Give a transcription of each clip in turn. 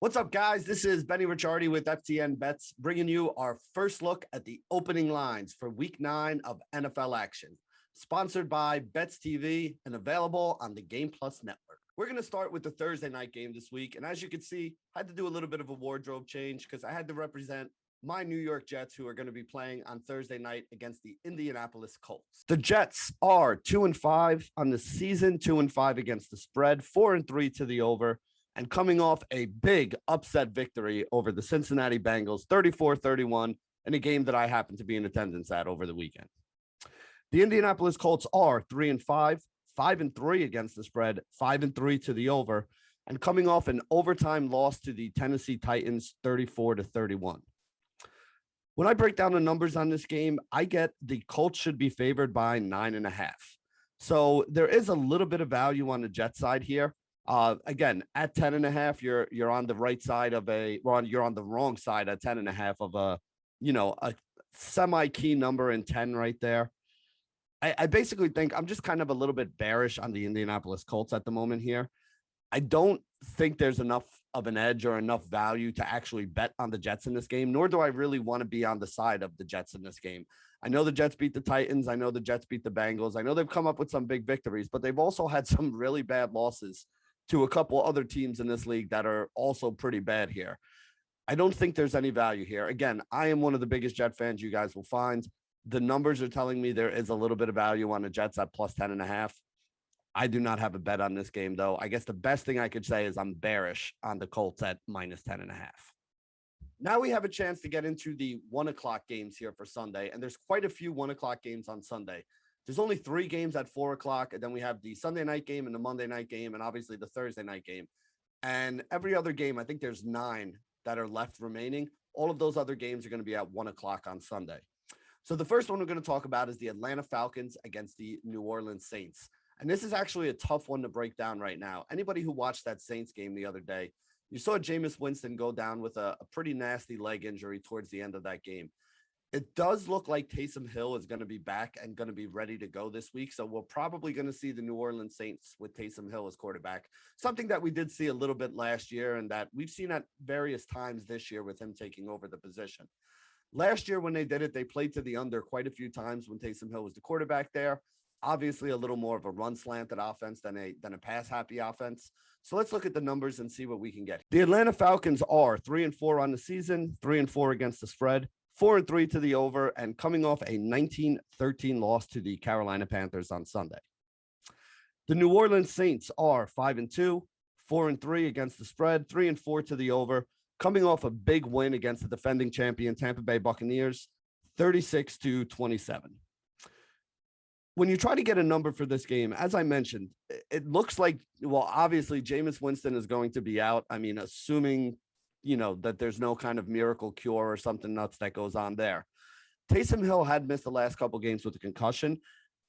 What's up, guys? This is Benny Ricciardi with FTN Bets, bringing you our first look at the opening lines for Week 9 of NFL action. Sponsored by Bets TV and available on the Game Plus Network. We're going to start with the Thursday night game this week. And as you can see, I had to do a little bit of a wardrobe change because I had to represent my New York Jets, who are going to be playing on Thursday night against the Indianapolis Colts. The Jets are 2-5 on the season, 2-5 against the spread, 4-3 to the over, and coming off a big upset victory over the Cincinnati Bengals, 34-31, in a game that I happened to be in attendance at over the weekend. The Indianapolis Colts are 3-5, 5-3 against the spread, 5-3 to the over, and coming off an overtime loss to the Tennessee Titans, 34-31. When I break down the numbers on this game, I get the Colts should be favored by 9.5. So there is a little bit of value on the Jet side here. Again, at 10.5, you're on the right side of you're on the wrong side at 10.5 of a semi-key number in 10 right there. I basically think I'm just kind of a little bit bearish on the Indianapolis Colts at the moment here. I don't think there's enough of an edge or enough value to actually bet on the Jets in this game, nor do I really want to be on the side of the Jets in this game. I know the Jets beat the Titans. I know the Jets beat the Bengals. I know they've come up with some big victories, but they've also had some really bad losses to a couple other teams in this league that are also pretty bad here. I don't think there's any value here. Again, I am one of the biggest Jet fans you guys will find. The numbers are telling me there is a little bit of value on the Jets at plus 10.5. I do not have a bet on this game, though. I guess the best thing I could say is I'm bearish on the Colts at minus 10.5. Now we have a chance to get into the 1 o'clock games here for Sunday, and there's quite a few 1 o'clock games on Sunday. There's only 3 games at 4 o'clock, and then we have the Sunday night game and the Monday night game, and obviously the Thursday night game. And every other game, I think there's 9 that are left remaining. All of those other games are going to be at 1 o'clock on Sunday. So the first one we're going to talk about is the Atlanta Falcons against the New Orleans Saints. And this is actually a tough one to break down right now. Anybody who watched that Saints game the other day, you saw Jameis Winston go down with a pretty nasty leg injury towards the end of that game. It does look like Taysom Hill is going to be back and going to be ready to go this week. So we're probably going to see the New Orleans Saints with Taysom Hill as quarterback, something that we did see a little bit last year and that we've seen at various times this year with him taking over the position. Last year when they did it, they played to the under quite a few times when Taysom Hill was the quarterback there. Obviously a little more of a run slanted offense than a pass happy offense. So let's look at the numbers and see what we can get. The Atlanta Falcons are 3-4 on the season, 3-4 against the spread, 4-3 to the over, and coming off a 19-13 loss to the Carolina Panthers on Sunday. The New Orleans Saints are 5-2, 4-3 against the spread, 3-4 to the over, coming off a big win against the defending champion Tampa Bay Buccaneers, 36-27. When you try to get a number for this game, as I mentioned, it looks like, well, obviously Jameis Winston is going to be out. I mean, assuming, that there's no kind of miracle cure or something nuts that goes on there. Taysom Hill had missed the last couple games with a concussion.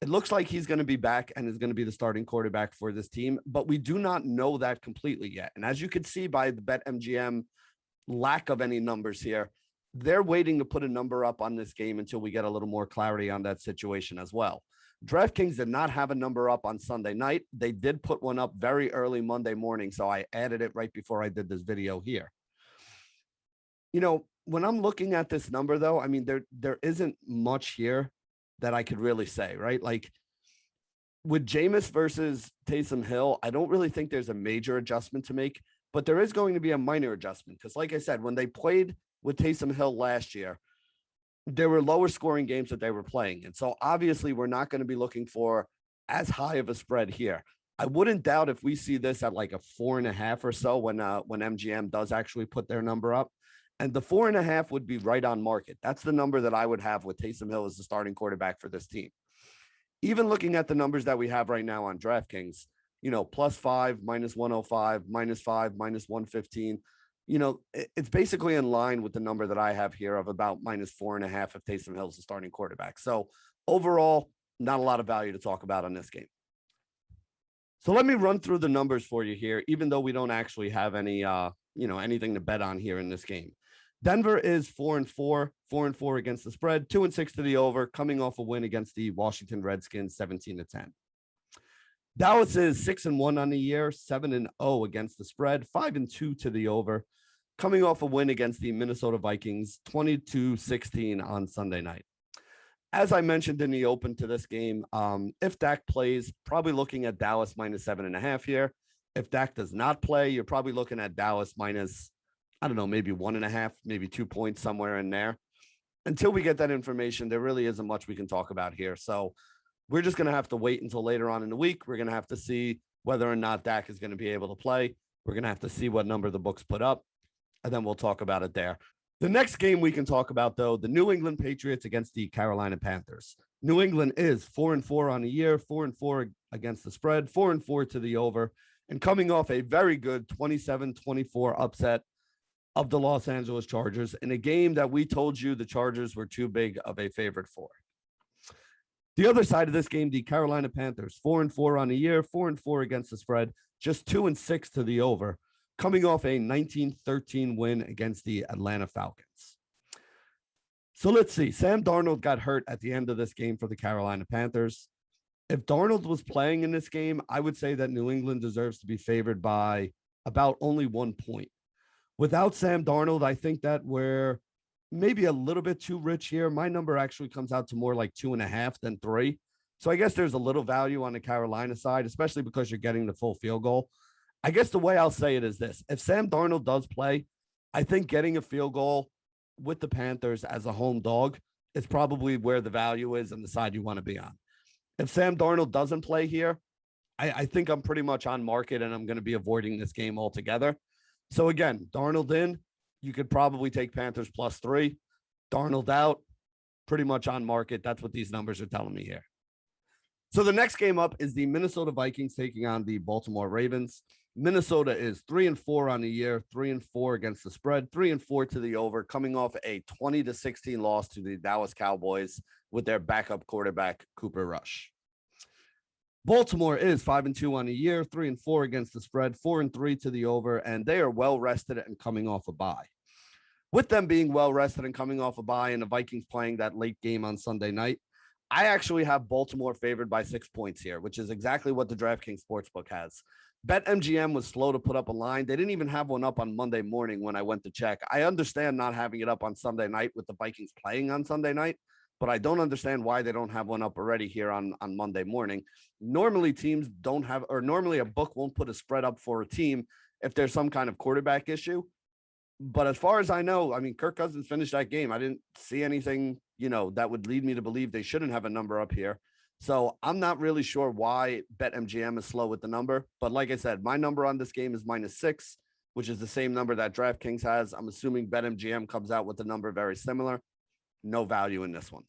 It looks like he's going to be back and is going to be the starting quarterback for this team, but we do not know that completely yet. And as you can see by the BetMGM lack of any numbers here, they're waiting to put a number up on this game until we get a little more clarity on that situation as well. DraftKings did not have a number up on Sunday night. They did put one up very early Monday morning, so I added it right before I did this video here. When I'm looking at this number, though, I mean, there isn't much here that I could really say, right? Like with Jameis versus Taysom Hill, I don't really think there's a major adjustment to make, but there is going to be a minor adjustment because, like I said, when they played with Taysom Hill last year, there were lower scoring games that they were playing. And so obviously we're not going to be looking for as high of a spread here. I wouldn't doubt if we see this at like a 4.5 or so when MGM does actually put their number up. And the 4.5 would be right on market. That's the number that I would have with Taysom Hill as the starting quarterback for this team. Even looking at the numbers that we have right now on DraftKings, +5, -105, -5, -115. It's basically in line with the number that I have here of about -4.5 if Taysom Hill's the starting quarterback. So overall, not a lot of value to talk about on this game. So let me run through the numbers for you here, even though we don't actually have any, anything to bet on here in this game. Denver is 4-4, 4-4 against the spread, 2-6 to the over, coming off a win against the Washington Redskins, 17-10. Dallas is 6-1 on the year, 7-0 against the spread, 5-2 to the over, coming off a win against the Minnesota Vikings, 22-16 on Sunday night. As I mentioned in the open to this game, if Dak plays, probably looking at Dallas minus 7.5 here. If Dak does not play, you're probably looking at Dallas minus, I don't know, maybe 1.5, maybe 2 points somewhere in there. Until we get that information, there really isn't much we can talk about here. So we're just going to have to wait until later on in the week. We're going to have to see whether or not Dak is going to be able to play. We're going to have to see what number the books put up, and then we'll talk about it there. The next game we can talk about, though, the New England Patriots against the Carolina Panthers. New England is 4-4 on the year, 4-4 against the spread, 4-4 to the over, and coming off a very good 27-24 upset of the Los Angeles Chargers in a game that we told you the Chargers were too big of a favorite for. The other side of this game, the Carolina Panthers, 4-4 on the year, 4-4 against the spread, just 2-6 to the over, coming off a 19-13 win against the Atlanta Falcons. So let's see. Sam Darnold got hurt at the end of this game for the Carolina Panthers. If Darnold was playing in this game, I would say that New England deserves to be favored by about only 1 point. Without Sam Darnold, I think that we're maybe a little bit too rich here. My number actually comes out to more like 2.5 than 3. So I guess there's a little value on the Carolina side, especially because you're getting the full field goal. I guess the way I'll say it is this. If Sam Darnold does play, I think getting a field goal with the Panthers as a home dog is probably where the value is and the side you want to be on. If Sam Darnold doesn't play here, I think I'm pretty much on market and I'm going to be avoiding this game altogether. So again, Darnold in, you could probably take Panthers +3. Darnold out, pretty much on market. That's what these numbers are telling me here. So the next game up is the Minnesota Vikings taking on the Baltimore Ravens. Minnesota is 3-4 on the year, 3-4 against the spread, 3-4 to the over, coming off a 20-16 loss to the Dallas Cowboys with their backup quarterback, Cooper Rush. Baltimore is 5-2 on the year, 3-4 against the spread, 4-3 to the over, and they are well rested and coming off a bye. With them being well rested and coming off a bye and the Vikings playing that late game on Sunday night, I actually have Baltimore favored by 6 points here, which is exactly what the DraftKings Sportsbook has. BetMGM was slow to put up a line. They didn't even have one up on Monday morning when I went to check. I understand not having it up on Sunday night with the Vikings playing on Sunday night, but I don't understand why they don't have one up already here on Monday morning. Normally teams don't have, or normally a book won't put a spread up for a team if there's some kind of quarterback issue. But as far as I know, I mean, Kirk Cousins finished that game. I didn't see anything, that would lead me to believe they shouldn't have a number up here. So I'm not really sure why BetMGM is slow with the number. But like I said, my number on this game is -6, which is the same number that DraftKings has. I'm assuming BetMGM comes out with a number very similar. No value in this one.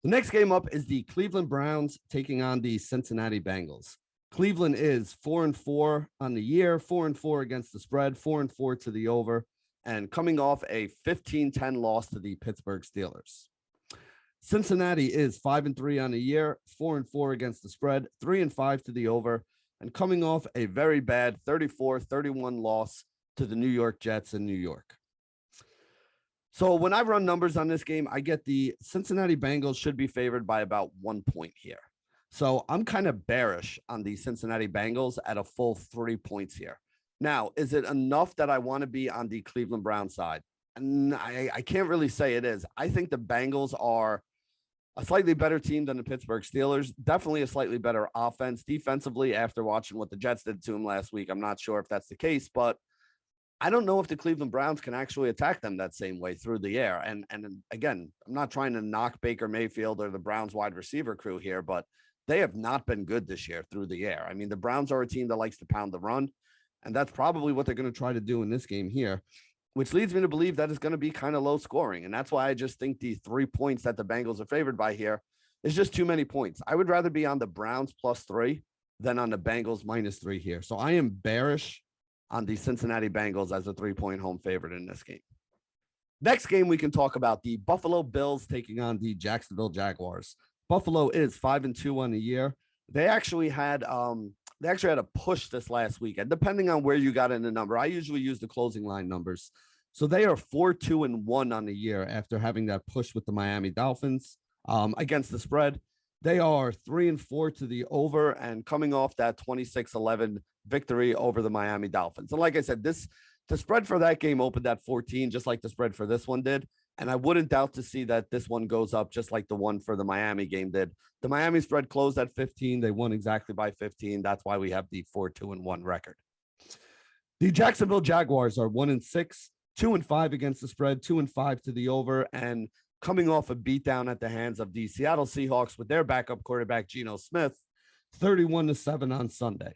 The next game up is the Cleveland Browns taking on the Cincinnati Bengals. Cleveland is 4-4 on the year, 4-4 against the spread, 4-4 to the over, and coming off a 15-10 loss to the Pittsburgh Steelers. Cincinnati is 5-3 on the year, 4-4 against the spread, 3-5 to the over, and coming off a very bad 34-31 loss to the New York Jets in New York. So when I run numbers on this game, I get the Cincinnati Bengals should be favored by about 1 point here. So I'm kind of bearish on the Cincinnati Bengals at a full 3 points here. Now, is it enough that I want to be on the Cleveland Browns side? And I can't really say it is. I think the Bengals are a slightly better team than the Pittsburgh Steelers. Definitely a slightly better offense. Defensively, after watching what the Jets did to them last week, I'm not sure if that's the case, but I don't know if the Cleveland Browns can actually attack them that same way through the air. And again, I'm not trying to knock Baker Mayfield or the Browns wide receiver crew here, but they have not been good this year through the air. I mean, the Browns are a team that likes to pound the run, and that's probably what they're going to try to do in this game here, which leads me to believe that it's going to be kind of low scoring. And that's why I just think the 3 points that the Bengals are favored by here is just too many points. I would rather be on the Browns +3 than on the Bengals -3 here. So I am bearish on the Cincinnati Bengals as a 3-point home favorite in this game. Next game, we can talk about the Buffalo Bills taking on the Jacksonville Jaguars. Buffalo is 5-2 on the year. They actually had a push this last week, and depending on where you got in the number, I usually use the closing line numbers. So they are 4-2-1 on the year after having that push with the Miami Dolphins against the spread. They are 3-4 to the over and coming off that 26-11 victory over the Miami Dolphins. And like I said, this The spread for that game opened at 14, just like the spread for this one did. And I wouldn't doubt to see that this one goes up just like the one for the Miami game did. The Miami spread closed at 15. They won exactly by 15. That's why we have the 4-2-1 record. The Jacksonville Jaguars are 1-6, 2-5 against the spread, 2-5 to the over, and coming off a beatdown at the hands of the Seattle Seahawks with their backup quarterback, Geno Smith, 31-7 on Sunday.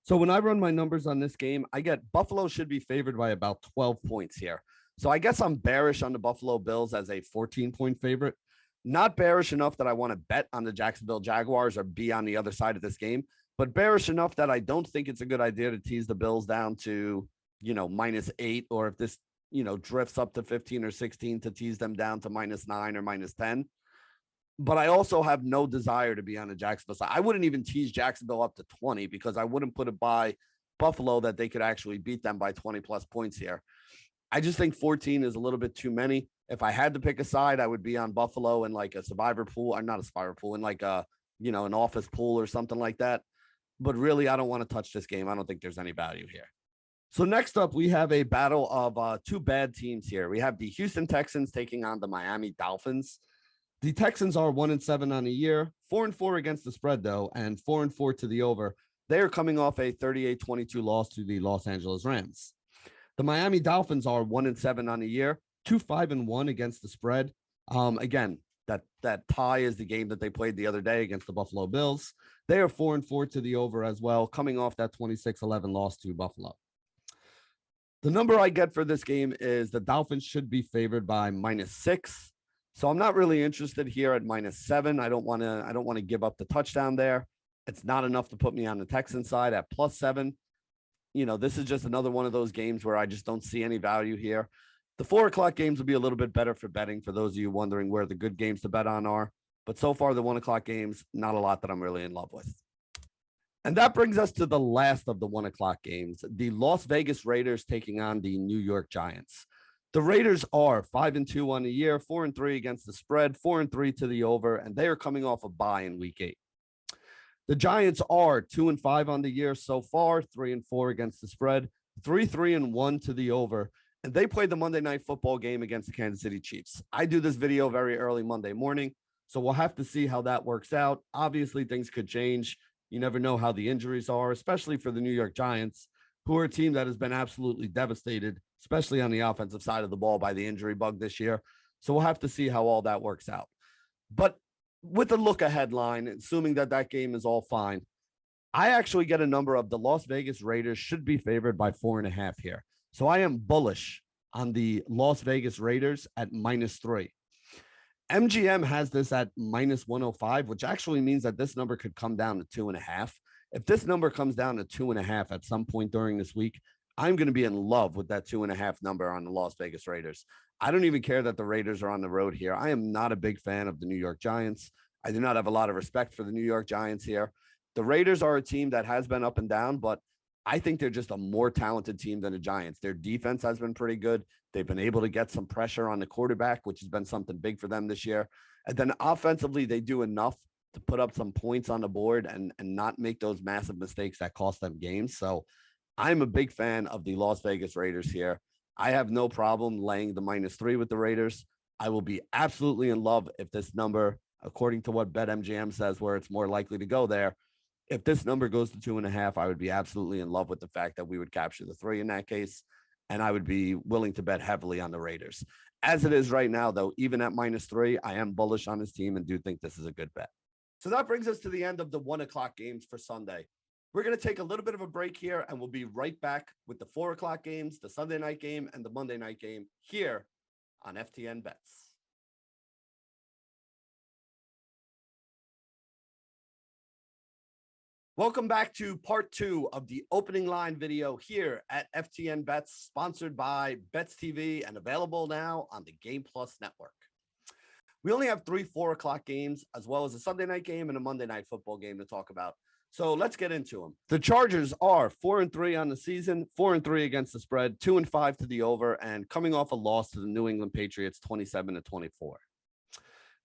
So when I run my numbers on this game, I get Buffalo should be favored by about 12 points here. So I guess I'm bearish on the Buffalo Bills as a 14-point favorite. Not bearish enough that I want to bet on the Jacksonville Jaguars or be on the other side of this game, but bearish enough that I don't think it's a good idea to tease the Bills down to, -8, or if this, drifts up to 15 or 16 to tease them down to -9 or -10. But I also have no desire to be on the Jacksonville side. I wouldn't even tease Jacksonville up to 20 because I wouldn't put it by Buffalo that they could actually beat them by 20 plus points here. I just think 14 is a little bit too many. If I had to pick a side, I would be on Buffalo in like a survivor pool, or not a survivor pool, in like a, an office pool or something like that. But really, I don't want to touch this game. I don't think there's any value here. So next up, we have a battle of two bad teams here. We have the Houston Texans taking on the Miami Dolphins. The Texans are 1-7 on the year, 4-4 against the spread, though, and 4-4 to the over. They are coming off a 38-22 loss to the Los Angeles Rams. The Miami Dolphins are 1-7 on the year, 2-5-1 against the spread. Again, that tie is the game that they played the other day against the Buffalo Bills. They are 4-4 to the over as well, coming off that 26-11 loss to Buffalo. The number I get for this game is the Dolphins should be favored by -6. So I'm not really interested here at -7. I don't want to give up the touchdown there. It's not enough to put me on the Texan side at +7. This is just another one of those games where I just don't see any value here. The 4:00 games will be a little bit better for betting for those of you wondering where the good games to bet on are. But so far, the 1:00 games, not a lot that I'm really in love with. And that brings us to the last of the 1:00 games, the Las Vegas Raiders taking on the New York Giants. The Raiders are 5-2 on the year, 4-3 against the spread, 4-3 to the over, and they are coming off a bye in week 8. The Giants are 2-5 on the year so far, 3-4 against the spread, 3-1 to the over, and they played the Monday Night Football game against the Kansas City Chiefs. I do this video very early Monday morning, so we'll have to see how that works out. Obviously, things could change. You never know how the injuries are, especially for the New York Giants, who are a team that has been absolutely devastated, especially on the offensive side of the ball, by the injury bug this year. So we'll have to see how all that works out. But with the look-ahead line, assuming that game is all fine, I actually get a number of the Las Vegas Raiders should be favored by 4.5 here. So I am bullish on the Las Vegas Raiders at -3. MGM has this at -105, which actually means that this number could come down to 2.5. If this number comes down to 2.5 at some point during this week, I'm going to be in love with that 2.5 number on the Las Vegas Raiders. I don't even care that the Raiders are on the road here. I am not a big fan of the New York Giants. I do not have a lot of respect for the New York Giants here. The Raiders are a team that has been up and down, but I think they're just a more talented team than the Giants. Their defense has been pretty good. They've been able to get some pressure on the quarterback, which has been something big for them this year. And then offensively, they do enough to put up some points on the board and not make those massive mistakes that cost them games. So I'm a big fan of the Las Vegas Raiders here. I have no problem laying the -3 with the Raiders. I will be absolutely in love if this number, according to what BetMGM says, where it's more likely to go there, if this number goes to 2.5, I would be absolutely in love with the fact that we would capture the 3 in that case. And I would be willing to bet heavily on the Raiders. As it is right now, though, even at -3, I am bullish on this team and do think this is a good bet. So that brings us to the end of the 1:00 games for Sunday. We're going to take a little bit of a break here, and we'll be right back with the 4:00 games, the Sunday night game, and the Monday night game here on FTN Bets. Welcome back to part 2 of the opening line video here at FTN Bets, sponsored by Bets TV and available now on the Game Plus Network. We only have 3 4:00 games, as well as a Sunday night game and a Monday night football game to talk about. So let's get into them. The Chargers are 4-3 on the season, 4-3 against the spread, 2-5 to the over, and coming off a loss to the New England Patriots, 27-24.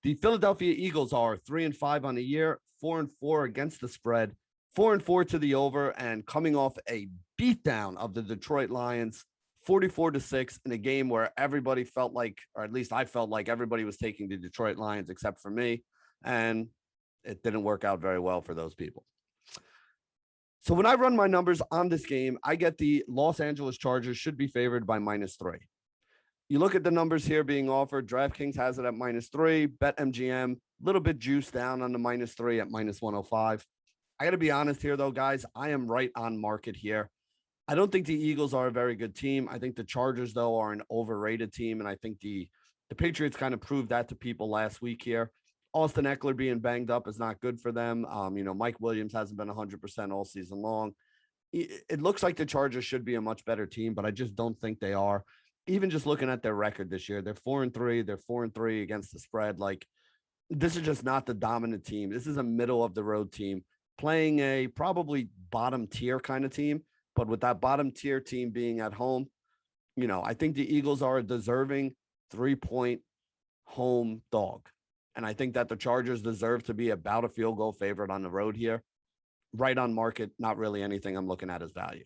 The Philadelphia Eagles are 3-5 on the year, 4-4 against the spread, 4-4 to the over, and coming off a beatdown of the Detroit Lions, 44-6 in a game where everybody felt like, or at least I felt like everybody was taking the Detroit Lions except for me. And it didn't work out very well for those people. So when I run my numbers on this game, I get the Los Angeles Chargers should be favored by -3. You look at the numbers here being offered. DraftKings has it at -3. BetMGM, a little bit juiced down on the -3 at -105. I got to be honest here, though, guys. I am right on market here. I don't think the Eagles are a very good team. I think the Chargers, though, are an overrated team, and I think the Patriots kind of proved that to people last week here. Austin Eckler being banged up is not good for them. Mike Williams hasn't been 100% all season long. It looks like the Chargers should be a much better team, but I just don't think they are. Even just looking at their record this year, they're 4-3. They're 4-3 against the spread. Like, this is just not the dominant team. This is a middle of the road team playing a probably bottom tier kind of team. But with that bottom tier team being at home, I think the Eagles are a deserving 3-point home dog. And I think that the Chargers deserve to be about a field goal favorite on the road here. Right on market, not really anything I'm looking at as value.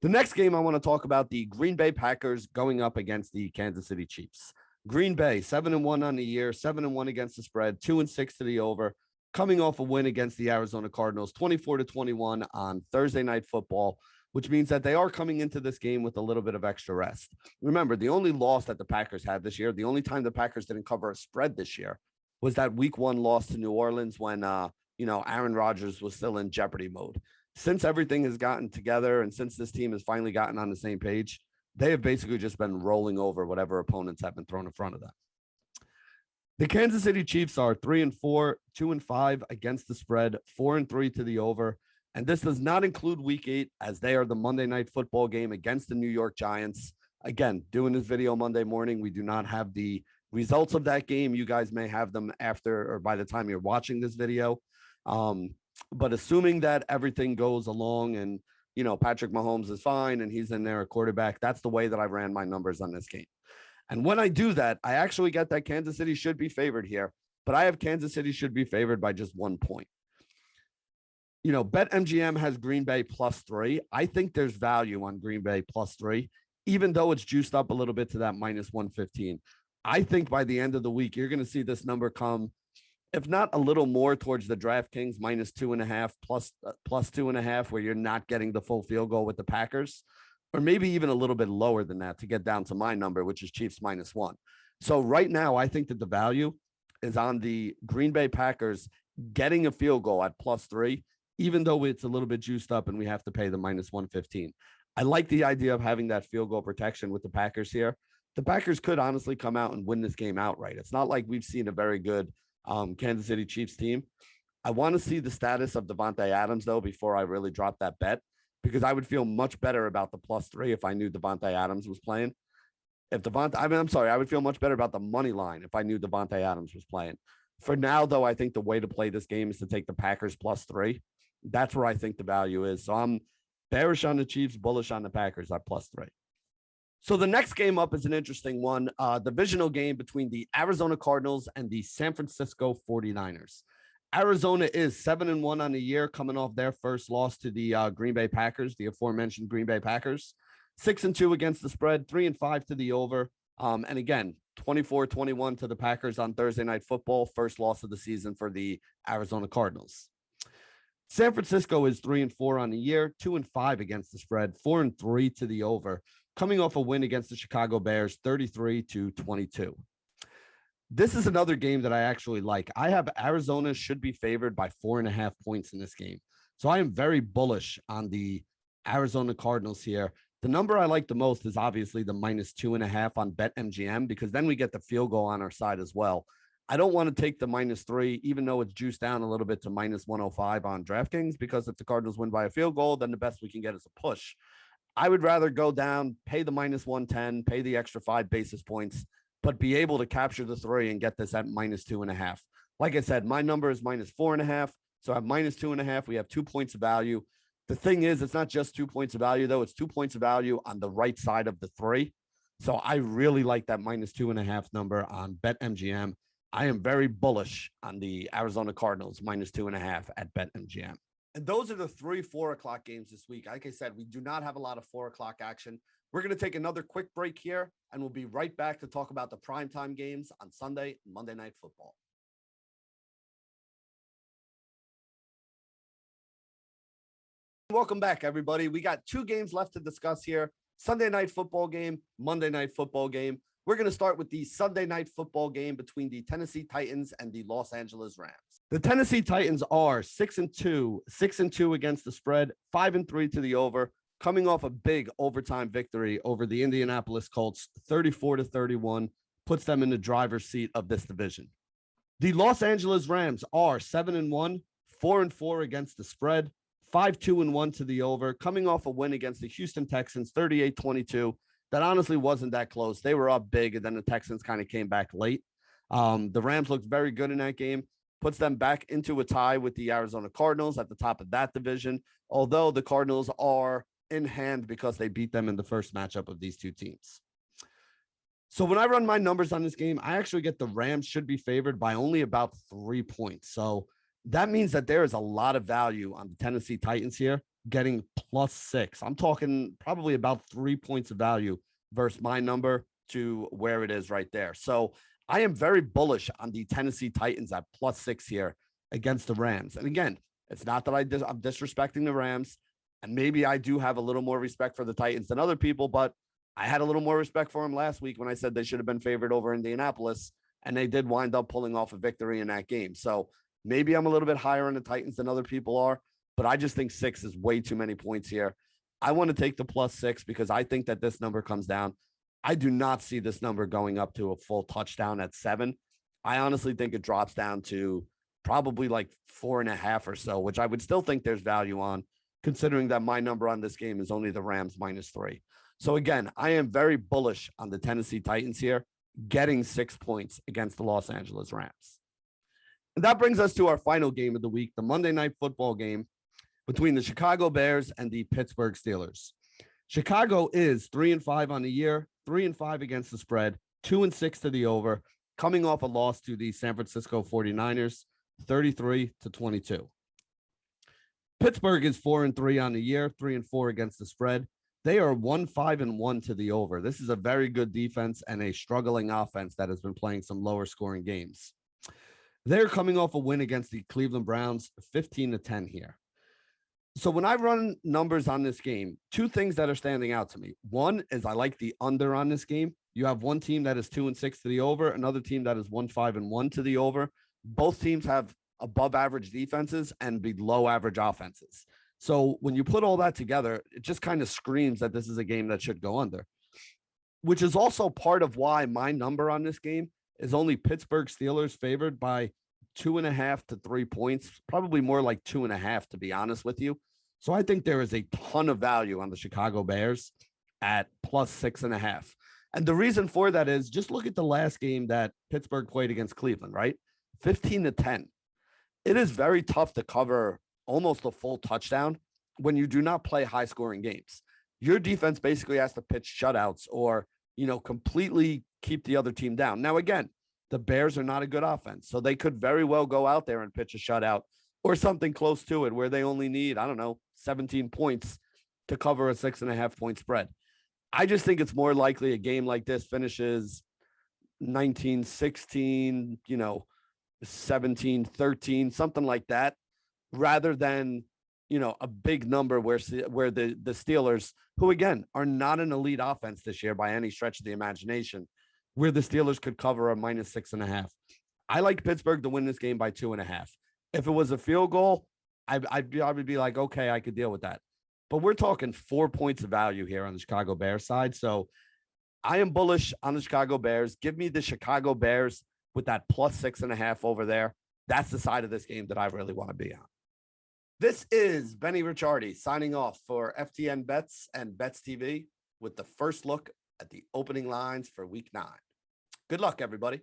The next game I want to talk about, the Green Bay Packers going up against the Kansas City Chiefs. Green Bay, 7-1 on the year, 7-1 against the spread, 2-6 to the over, coming off a win against the Arizona Cardinals, 24-21 on Thursday Night Football, which means that they are coming into this game with a little bit of extra rest. Remember, the only loss that the Packers had this year, the only time the Packers didn't cover a spread this year, was that week 1 loss to New Orleans when, Aaron Rodgers was still in jeopardy mode. Since everything has gotten together and since this team has finally gotten on the same page, they have basically just been rolling over whatever opponents have been thrown in front of them. The Kansas City Chiefs are 3-4, 2-5 against the spread, 4-3 to the over. And this does not include week 8, as they are the Monday Night Football game against the New York Giants. Again, doing this video Monday morning, we do not have the results of that game. You guys may have them after or by the time you're watching this video. But assuming that everything goes along and, Patrick Mahomes is fine and he's in there at quarterback, that's the way that I ran my numbers on this game. And when I do that, I actually get that Kansas City should be favored here, but I have Kansas City should be favored by just 1 point. BetMGM has Green Bay +3. I think there's value on Green Bay +3, even though it's juiced up a little bit to that -115. I think by the end of the week, you're going to see this number come, if not a little more, towards the DraftKings -2.5 plus 2.5, where you're not getting the full field goal with the Packers, or maybe even a little bit lower than that to get down to my number, which is Chiefs -1. So right now, I think that the value is on the Green Bay Packers getting a field goal at +3, even though it's a little bit juiced up and we have to pay the -115. I like the idea of having that field goal protection with the Packers here. The Packers could honestly come out and win this game outright. It's not like we've seen a very good Kansas City Chiefs team. I want to see the status of Devontae Adams, though, before I really drop that bet, because I would feel much better about the +3 if I knew Devontae Adams was playing. I would feel much better about the money line if I knew Devontae Adams was playing. For now, though, I think the way to play this game is to take the Packers +3. That's where I think the value is. So I'm bearish on the Chiefs, bullish on the Packers at +3. So the next game up is an interesting one, divisional game between the Arizona Cardinals and the San Francisco 49ers. Arizona is 7-1 on the year, coming off their first loss to the Green Bay Packers, the aforementioned Green Bay Packers. 6-2 against the spread, 3-5 to the over. And again, 24-21 to the Packers on Thursday Night Football, first loss of the season for the Arizona Cardinals. San Francisco is 3-4 on the year, 2-5 against the spread, 4-3 to the over, coming off a win against the Chicago Bears, 33-22. This is another game that I actually like. I have Arizona should be favored by 4.5 points in this game. So I am very bullish on the Arizona Cardinals here. The number I like the most is obviously the -2.5 on BetMGM, because then we get the field goal on our side as well. I don't want to take the -3, even though it's juiced down a little bit to -105 on DraftKings, because if the Cardinals win by a field goal, then the best we can get is a push. I would rather go down, pay the -110, pay the extra 5 basis points, but be able to capture the 3 and get this at -2.5. Like I said, my number is -4.5. So I have -2.5. We have 2 points of value. The thing is, it's not just 2 points of value, though. It's 2 points of value on the right side of the 3. So I really like that -2.5 number on BetMGM. I am very bullish on the Arizona Cardinals -2.5 at BetMGM. And those are the 3-4 o'clock games this week. Like I said, we do not have a lot of 4 o'clock action. We're going to take another quick break here, and we'll be right back to talk about the primetime games on Sunday and Monday Night Football. Welcome back, everybody. We got 2 games left to discuss here. Sunday Night Football game, Monday Night Football game. We're going to start with the Sunday Night Football game between the Tennessee Titans and the Los Angeles Rams. The Tennessee Titans are 6-2, 6-2 against the spread, 5-3 to the over, coming off a big overtime victory over the Indianapolis Colts, 34-31, puts them in the driver's seat of this division. The Los Angeles Rams are 7-1, 4-4 against the spread, 5-2-1 to the over, coming off a win against the Houston Texans, 38-22. That honestly wasn't that close. They were up big, and then the Texans kind of came back late. The Rams looked very good in that game, puts them back into a tie with the Arizona Cardinals at the top of that division, although the Cardinals are in hand because they beat them in the first matchup of these two teams. So when I run my numbers on this game, I actually get the Rams should be favored by only about 3 points. So that means that there is a lot of value on the Tennessee Titans here, getting +6. I'm talking probably about 3 points of value versus my number to where it is right there. So I am very bullish on the Tennessee Titans at +6 here against the Rams. And again, it's not that I'm disrespecting the Rams, and maybe I do have a little more respect for the Titans than other people, but I had a little more respect for them last week when I said they should have been favored over Indianapolis, and they did wind up pulling off a victory in that game. So maybe I'm a little bit higher on the Titans than other people are, but I just think 6 is way too many points here. I want to take the +6 because I think that this number comes down. I do not see this number going up to a full touchdown at 7. I honestly think it drops down to probably like 4.5 or so, which I would still think there's value on, considering that my number on this game is only the Rams -3. So again, I am very bullish on the Tennessee Titans here, getting 6 points against the Los Angeles Rams. And that brings us to our final game of the week, the Monday Night Football game between the Chicago Bears and the Pittsburgh Steelers. Chicago is 3-5 on the year, 3-5 against the spread, 2-6 to the over, coming off a loss to the San Francisco 49ers, 33-22. Pittsburgh is 4-3 on the year, 3-4 against the spread. They are 1-5-1 to the over. This is a very good defense and a struggling offense that has been playing some lower scoring games. They're coming off a win against the Cleveland Browns, 15-10 here. So when I run numbers on this game, 2 things that are standing out to me. One is I like the under on this game. You have one team that is 2-6 to the over, another team that is 1-5-1 to the over. Both teams have above average defenses and below average offenses. So when you put all that together, it just kind of screams that this is a game that should go under, which is also part of why my number on this game is only Pittsburgh Steelers favored by 2.5 to 3 points, probably more like 2.5, to be honest with you. So I think there is a ton of value on the Chicago Bears at +6.5. And the reason for that is just look at the last game that Pittsburgh played against Cleveland, right? 15-10. It is very tough to cover almost a full touchdown when you do not play high scoring games. Your defense basically has to pitch shutouts or, completely keep the other team down. Now, again, the Bears are not a good offense, so they could very well go out there and pitch a shutout or something close to it where they only need, 17 points to cover a 6.5 point spread. I just think it's more likely a game like this finishes 19-16, 17-13, something like that, rather than, a big number where the Steelers, who again are not an elite offense this year by any stretch of the imagination, where the Steelers could cover a -6.5. I like Pittsburgh to win this game by 2.5. If it was a field goal, I would be like, okay, I could deal with that. But we're talking 4 points of value here on the Chicago Bears side. So I am bullish on the Chicago Bears. Give me the Chicago Bears with that +6.5 over there. That's the side of this game that I really want to be on. This is Benny Ricciardi signing off for FTN Bets and Bets TV with the first look at the opening lines for Week 9. Good luck, everybody.